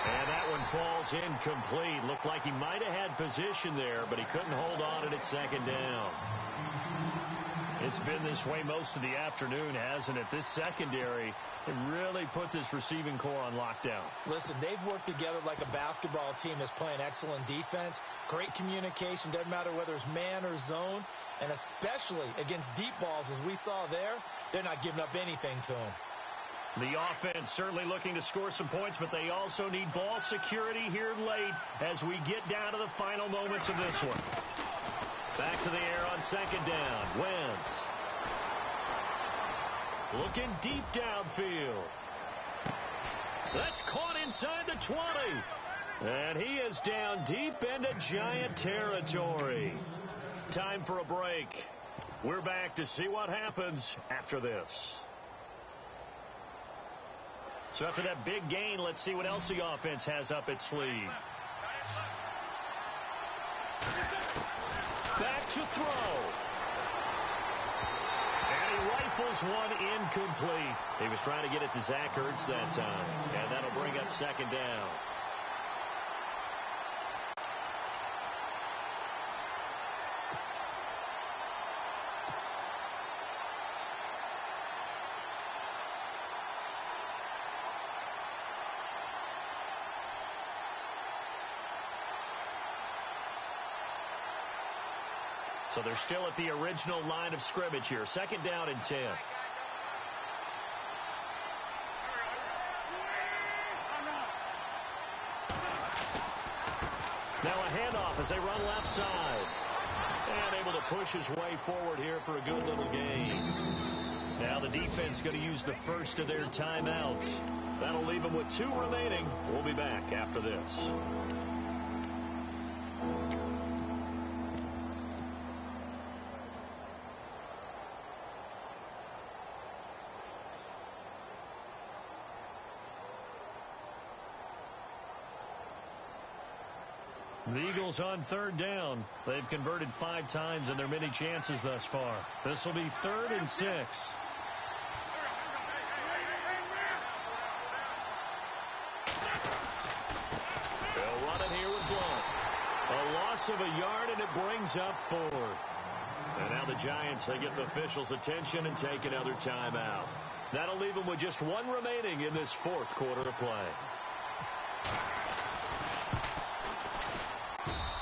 And that one falls incomplete. Looked like he might have had position there, but he couldn't hold on at second down. It's been this way most of the afternoon, hasn't it? This secondary really put this receiving core on lockdown. Listen, they've worked together like a basketball team that's playing excellent defense. Great communication. Doesn't matter whether it's man or zone. And especially against deep balls, as we saw there, they're not giving up anything to them. The offense certainly looking to score some points, but they also need ball security here late as we get down to the final moments of this one. Back to the air on second down. Wentz. Looking deep downfield. That's caught inside the 20. And he is down deep into Giant territory. Time for a break. We're back to see what happens after this. So after that big gain, let's see what else the offense has up its sleeve. Back to throw. And he rifles one incomplete. He was trying to get it to Zach Ertz that time. And that'll bring up second down. So they're still at the original line of scrimmage here. Second down and 10. Now a handoff as they run left side. And able to push his way forward here for a good little gain. Now the defense going to use the first of their timeouts. That'll leave them with 2 remaining. We'll be back after this. The Eagles on third down. They've converted 5 times in their many chances thus far. This will be 3rd and 6. They'll run it here with Blunt. A loss of a yard, and it brings up 4th. And now the Giants, they get the officials' attention and take another timeout. That'll leave them with just 1 remaining in this 4th quarter of play.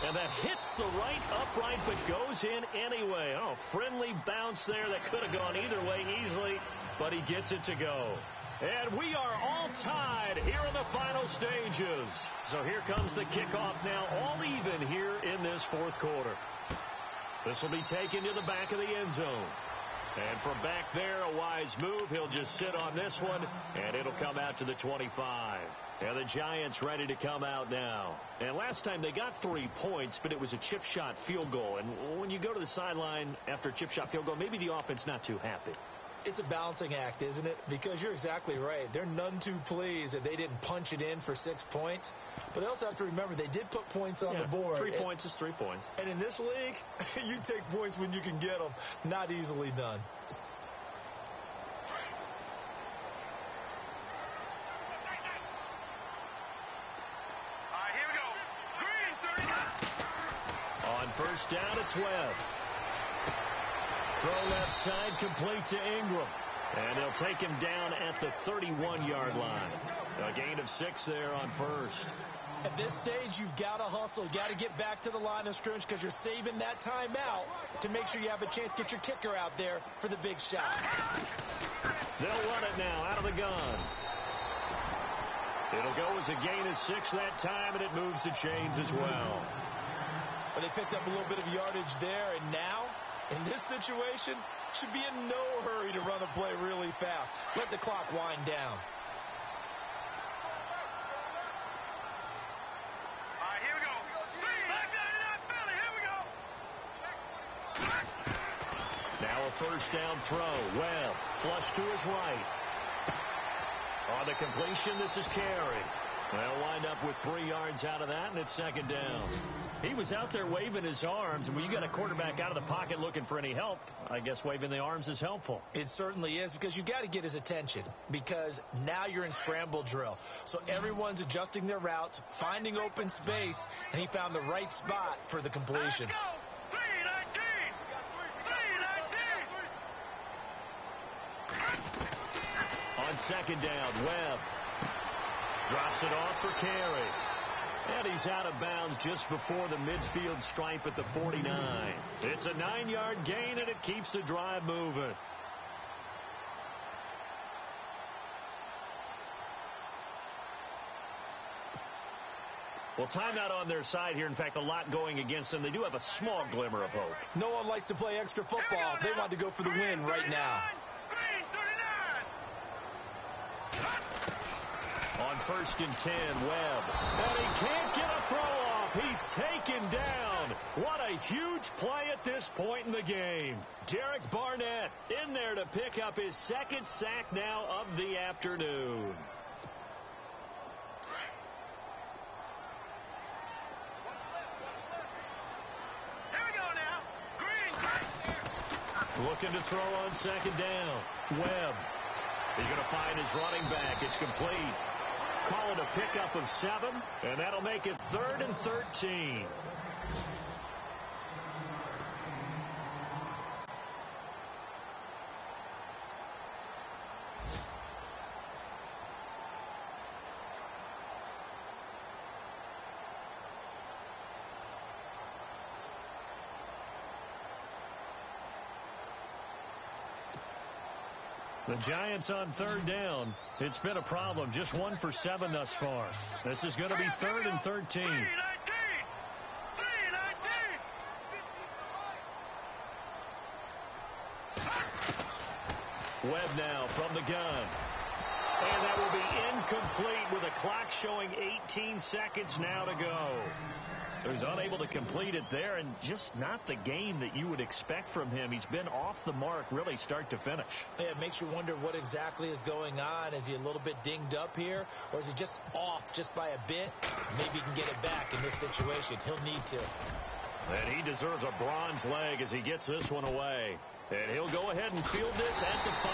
And that hits the right upright but goes in anyway. Oh, friendly bounce there that could have gone either way easily, but he gets it to go. And we are all tied here in the final stages. So here comes the kickoff now, all even here in this 4th quarter. This will be taken to the back of the end zone. And from back there, a wise move. He'll just sit on this one, and it'll come out to the 25. And the Giants ready to come out now. And last time they got 3 points, but it was a chip shot field goal. And when you go to the sideline after a chip shot field goal, maybe the offense not too happy. It's a balancing act, isn't it? Because you're exactly right. They're none too pleased that they didn't punch it in for 6 points. But they also have to remember they did put points on the board. 3 points is 3 points. And in this league, you take points when you can get them. Not easily done. All right, here we go. Green, 39. On first down, it's Webb. Throw left side, complete to Ingram. And they'll take him down at the 31-yard line. A gain of 6 there on first. At this stage, you've got to hustle. You've got to get back to the line of scrimmage because you're saving that timeout to make sure you have a chance to get your kicker out there for the big shot. They'll run it now out of the gun. It'll go as a gain of 6 that time, and it moves the chains as well. But they picked up a little bit of yardage there, and now, in this situation, should be in no hurry to run the play really fast. Let the clock wind down. All right, here we go. Back 99, Philly, here we go. Now a first down throw. Webb, flush to his right. On the completion, this is Carey. They'll wind up with 3 yards out of that, and it's second down. He was out there waving his arms, and when you got a quarterback out of the pocket looking for any help, I guess waving the arms is helpful. It certainly is, because you got to get his attention, because now you're in scramble drill. So everyone's adjusting their routes, finding open space, and he found the right spot for the completion. Let's go. 3-19. 3-19. On second down, Webb drops it off for Carey. And he's out of bounds just before the midfield stripe at the 49. It's a 9-yard gain, and it keeps the drive moving. Well, timeout on their side here. In fact, a lot going against them. They do have a small glimmer of hope. No one likes to play extra football. They want to go for the win right now. Green, 39. 1st and 10. Webb. And he can't get a throw off. He's taken down. What a huge play at this point in the game. Derek Barnett in there to pick up his 2nd sack now of the afternoon. Looking to throw on 2nd down. Webb. He's going to find his running back. It's complete. Call it a pickup of 7, and that'll make it 3rd and 13. The Giants on 3rd down. It's been a problem. Just 1 for 7 thus far. This is going to be 3rd and 13. Webb now from the gun. And that will be incomplete with a clock showing 18 seconds now to go. So he's unable to complete it there, and just not the game that you would expect from him. He's been off the mark really start to finish. Yeah, it makes you wonder what exactly is going on. Is he a little bit dinged up here, or is he just off just by a bit? Maybe he can get it back in this situation. He'll need to. And he deserves a bronze leg as he gets this one away. And he'll go ahead and field this at the 5.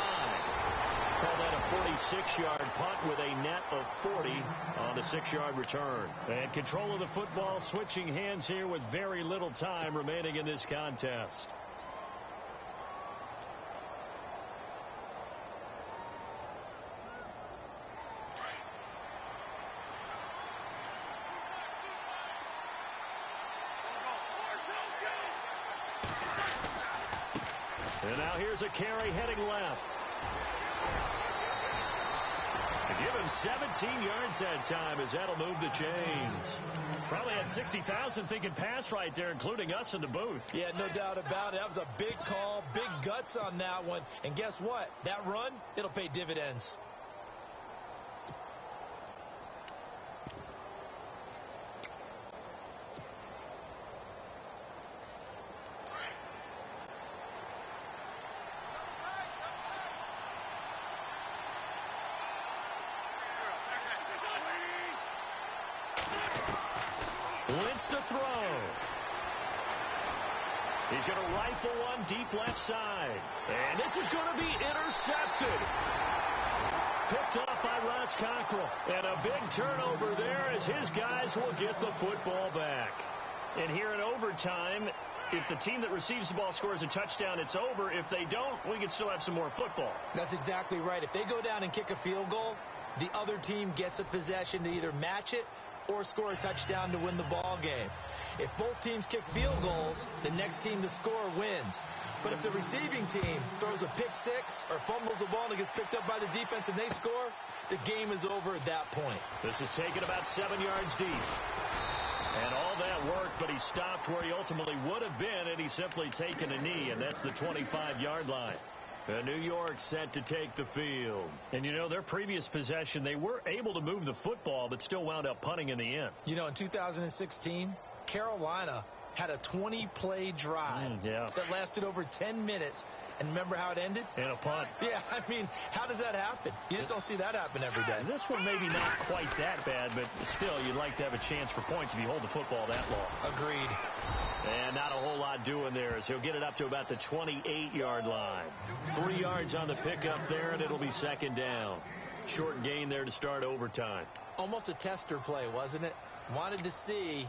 Call that a 46-yard punt with a net of 40 on the 6-yard return. And control of the football switching hands here with very little time remaining in this contest. And now here's a carry heading left. Give him 17 yards that time as that'll move the chains. Probably had 60,000 thinking pass right there, including us in the booth. Yeah, no doubt about it. That was a big call, big guts on that one. And guess what? That run, it'll pay dividends. Wentz to throw. He's going to rifle one deep left side. And this is going to be intercepted. Picked off by Ross Cockrell. And a big turnover there as his guys will get the football back. And here in overtime, if the team that receives the ball scores a touchdown, it's over. If they don't, we can still have some more football. That's exactly right. If they go down and kick a field goal, the other team gets a possession to either match it or score a touchdown to win the ball game. If both teams kick field goals, the next team to score wins. But if the receiving team throws a pick six or fumbles the ball and it gets picked up by the defense and they score, the game is over at that point. This is taken about 7 yards deep. And all that worked, but he stopped where he ultimately would have been, and he's simply taken a knee, and that's the 25-yard line. New York set to take the field. And, you know, their previous possession, they were able to move the football, but still wound up punting in the end. You know, in 2016, Carolina had a 20-play drive that lasted over 10 minutes. And remember how it ended? And a punt. Yeah, I mean, how does that happen? You just don't see that happen every day. This one maybe not quite that bad, but still, you'd like to have a chance for points if you hold the football that long. Agreed. And not a whole lot doing there, as he'll get it up to about the 28-yard line. 3 yards on the pickup there, and it'll be second down. Short gain there to start overtime. Almost a tester play, wasn't it? Wanted to see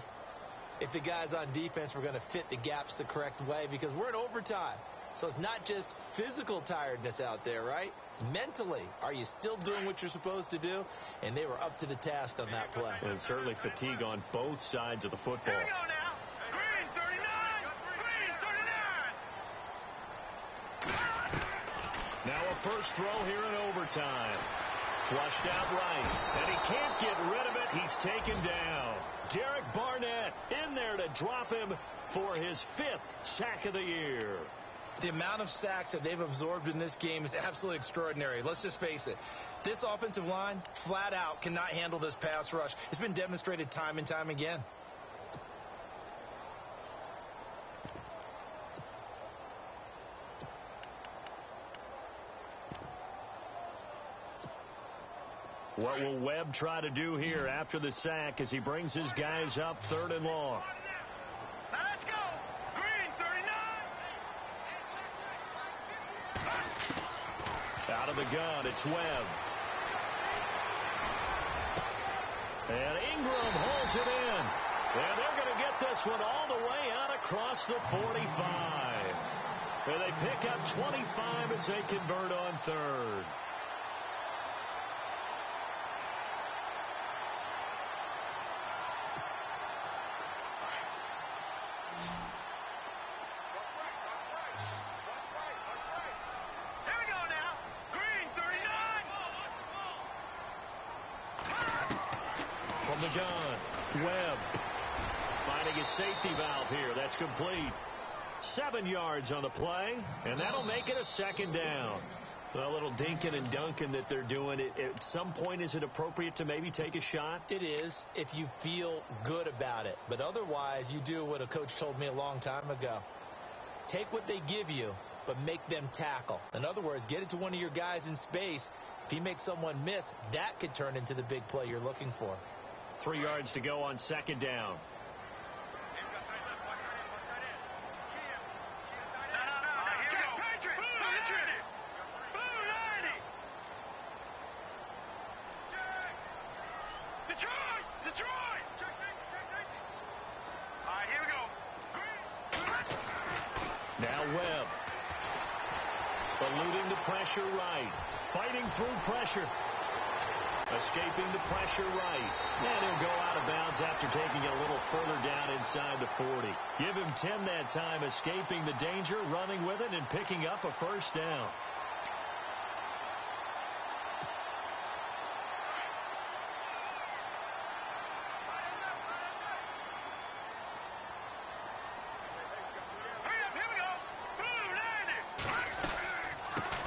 if the guys on defense were going to fit the gaps the correct way, because we're in overtime. So it's not just physical tiredness out there, right? Mentally, are you still doing what you're supposed to do? And they were up to the task on that play. And certainly fatigue on both sides of the football. Here we go now. Green 39. Green 39. Now a first throw here in overtime. Flushed out right. And he can't get rid of it. He's taken down. Derek Barnett in there to drop him for his 5th sack of the year. The amount of sacks that they've absorbed in this game is absolutely extraordinary. Let's just face it. This offensive line, flat out, cannot handle this pass rush. It's been demonstrated time and time again. What will Webb try to do here after the sack as he brings his guys up 3rd and long? Let's go. Green 39. Out of the gun, it's Webb. And Ingram holds it in. And they're going to get this one all the way out across the 45. And they pick up 25 as they convert on 3rd. The gun. Webb finding his safety valve here. That's complete. 7 yards on the play, and that'll make it a 2nd down. A little dinking and dunking that they're doing. At some point, is it appropriate to maybe take a shot? It is if you feel good about it. But otherwise, you do what a coach told me a long time ago. Take what they give you, but make them tackle. In other words, get it to one of your guys in space. If he makes someone miss, that could turn into the big play you're looking for. 3 yards to go on 2nd down. Detroit! All right, here we go. Now Webb. Eluding the pressure right. Fighting through pressure. Escaping the pressure right. And he'll go out of bounds after taking it a little further down inside the 40. Give him 10 that time, escaping the danger, running with it, and picking up a 1st down. Here we go.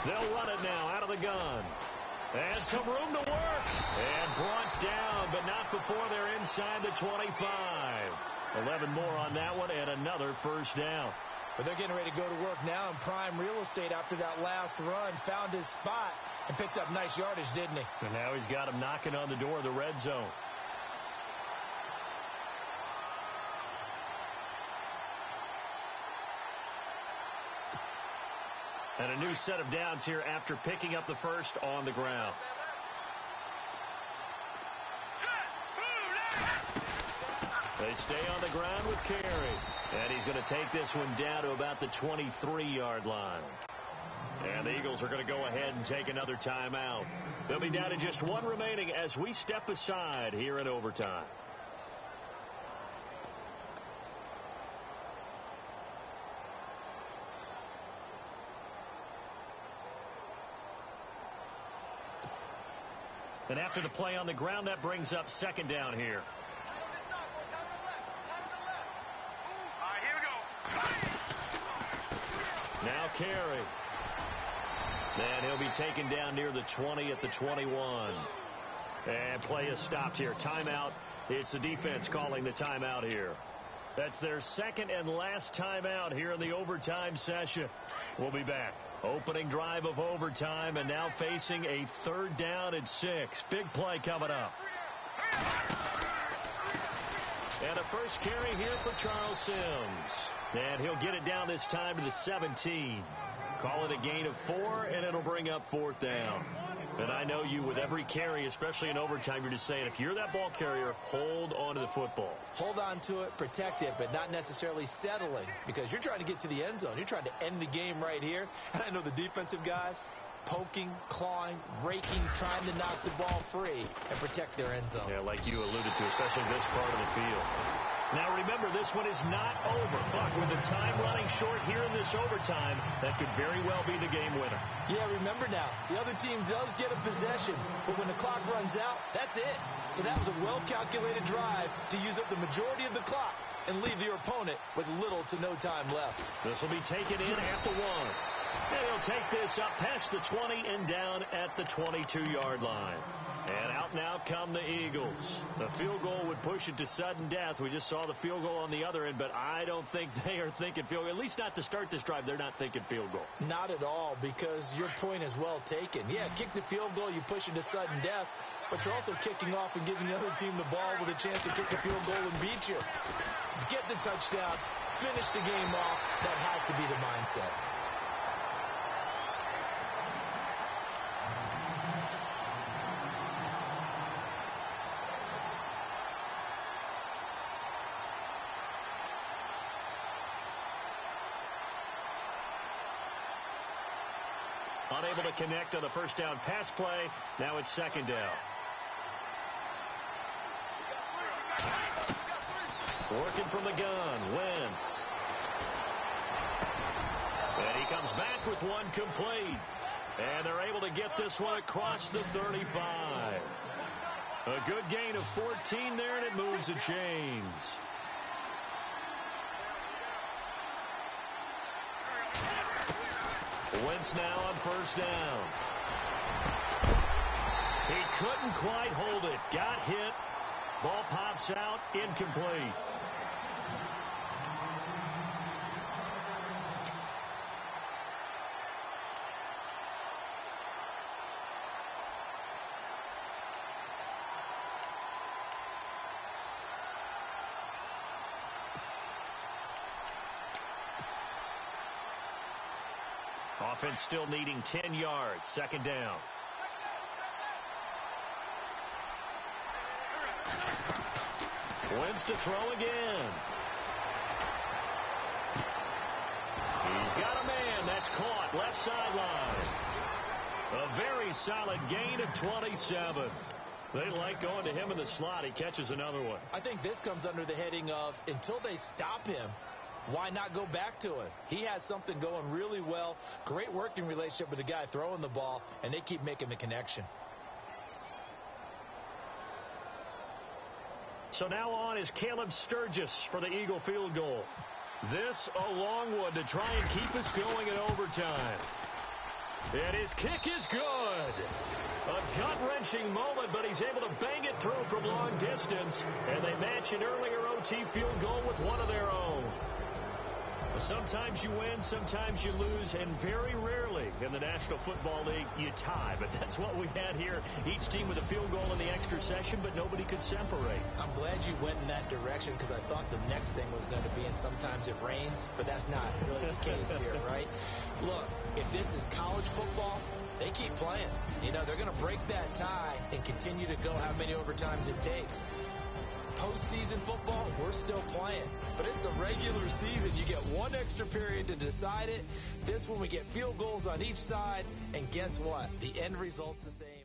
They'll run it now out of the gun. And some room to work. And brought down, but not before they're inside the 25. 11 more on that one, and another 1st down. But they're getting ready to go to work now in prime real estate after that last run. Found his spot and picked up nice yardage, didn't he? And now he's got him knocking on the door of the red zone. And a new set of downs here after picking up the 1st on the ground. They stay on the ground with Carey. And he's going to take this one down to about the 23-yard line. And the Eagles are going to go ahead and take another timeout. They'll be down to just 1 remaining as we step aside here in overtime. And after the play on the ground, that brings up 2nd down here. All right, here we go. Now Carey. And he'll be taken down near the 20 at the 21. And play is stopped here. Timeout. It's the defense calling the timeout here. That's their 2nd and last timeout here in the overtime session. We'll be back. Opening drive of overtime, and now facing a 3rd down and 6. Big play coming up. And a first carry here for Charles Sims. And he'll get it down this time to the 17. Call it a gain of 4, and it'll bring up 4th down. And I know you, with every carry, especially in overtime, you're just saying, if you're that ball carrier, hold on to the football. Hold on to it, protect it, but not necessarily settling, because you're trying to get to the end zone. You're trying to end the game right here. And I know the defensive guys, poking, clawing, raking, trying to knock the ball free and protect their end zone. Yeah, like you alluded to, especially this part of the field. Now remember, this one is not over. But with the time running short here in this overtime, that could very well be the game winner. Yeah, remember now, the other team does get a possession, but when the clock runs out, that's it. So that was a well-calculated drive to use up the majority of the clock and leave your opponent with little to no time left. This will be taken in at the 1. And he'll take this up past the 20 and down at the 22-yard line. And out now come the Eagles. The field goal would push it to sudden death. We just saw the field goal on the other end, but I don't think they are thinking field goal. At least not to start this drive. They're not thinking field goal. Not at all, because your point is well taken. Yeah, kick the field goal, you push it to sudden death, but you're also kicking off and giving the other team the ball with a chance to kick the field goal and beat you. Get the touchdown, finish the game off. That has to be the mindset. Unable to connect on the first down pass play. Now it's second down. Working from the gun, Wentz. And he comes back with one complete. And they're able to get this one across the 35. A good gain of 14 there, and it moves the chains. Wentz now on first down. He couldn't quite hold it. Got hit. Ball pops out. Incomplete. Offense still needing 10 yards. Second down. Wentz to throw again. He's got a man. That's caught. Left sideline. A very solid gain of 27. They like going to him in the slot. He catches another one. I think this comes under the heading of until they stop him, why not go back to it? He has something going really well. Great working relationship with the guy throwing the ball, and they keep making the connection. So now on is Caleb Sturgis for the Eagle field goal. This a long one to try and keep us going in overtime. And his kick is good. A gut-wrenching moment, but he's able to bang it through from long distance. And they match an earlier OT field goal with one of their own. Sometimes you win, sometimes you lose, and very rarely in the National Football League you tie. But that's what we had here. Each team with a field goal in the extra session, but nobody could separate. I'm glad you went in that direction because I thought the next thing was going to be, and sometimes it rains, but that's not really the case here, right? Look, if this is college football, they keep playing. You know, they're going to break that tie and continue to go how many overtimes it takes. Postseason football, we're still playing. But it's the regular season. You get one extra period to decide it. This one, we get field goals on each side. And guess what? The end result's the same.